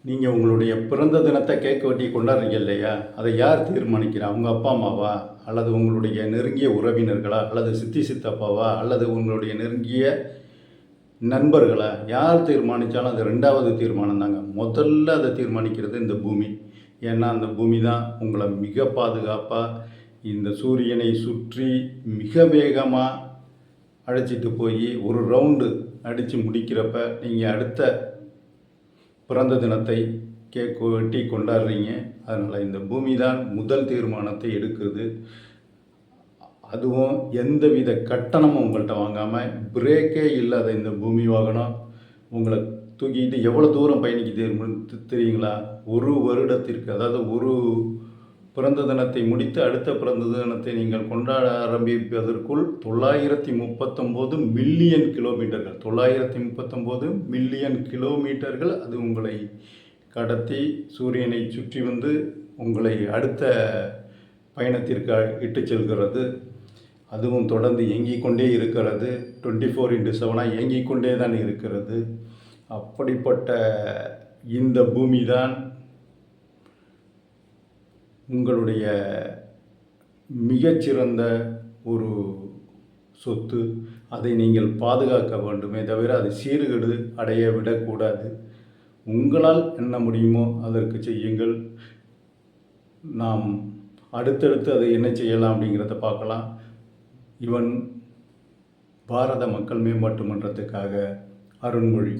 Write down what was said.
நீங்கள் உங்களுடைய பிறந்த தினத்தை கேக் வெட்டி கொண்டாடுறீங்க இல்லையா? அதை யார் தீர்மானிக்கிறா? உங்கள் அப்பா அம்மாவா? அல்லது உங்களுடைய நெருங்கிய உறவினர்களா? அல்லது சித்தி சித்தப்பாவா? அல்லது உங்களுடைய நெருங்கிய நண்பர்களா? யார் தீர்மானித்தாலும் அது ரெண்டாவது தீர்மானம் தாங்க. முதல்ல அதை தீர்மானிக்கிறது இந்த பூமி. ஏன்னா அந்த பூமி தான் உங்களை மிக பாதுகாப்பாக இந்த சூரியனை சுற்றி மிக வேகமாக அழைச்சிட்டு போய் ஒரு ரவுண்டு அடித்து முடிக்கிறப்ப நீங்கள் அடுத்த பிறந்த தினத்தை கேக் வெட்டி கொண்டாடுறீங்க. அதனால் இந்த பூமி தான் முதல் தீர்மானத்தை எடுக்குது. அதுவும் எந்தவித கட்டணமும் உங்கள்கிட்ட வாங்காமல், பிரேக்கே இல்லாத இந்த பூமி வாகனம் உங்களை தூக்கிக்கிட்டு எவ்வளோ தூரம் பயணிக்க தெரியுங்களா? ஒரு வருடத்திற்கு, அதாவது ஒரு பிறந்த தினத்தை முடித்து அடுத்த பிறந்த தினத்தை நீங்கள் கொண்டாட ஆரம்பிப்பதற்குள் 939 மில்லியன் கிலோமீட்டர்கள் 939 மில்லியன் கிலோமீட்டர்கள் அது உங்களை கடத்தி சூரியனை சுற்றி வந்து உங்களை அடுத்த பயணத்திற்கு இட்டு செல்கிறது. அதுவும் தொடர்ந்து இயங்கிக் கொண்டே இருக்கிறது. 24x7 இயங்கிக் கொண்டே தான் இருக்கிறது. அப்படிப்பட்ட இந்த பூமி தான் உங்களுடைய மிகச்சிறந்த ஒரு சொத்து. அதை நீங்கள் பாதுகாக்க வேண்டுமே தவிர அதை சீர்கேடு அடைய விடக்கூடாது. உங்களால் என்ன முடியுமோ அதற்கு செய்யுங்கள். நாம் அடுத்தடுத்து அதை என்ன செய்யலாம் அப்படிங்கிறத பார்க்கலாம். இவன் பாரத மக்கள் மேம்பாட்டு மன்றத்துக்காக அருண்மொழி.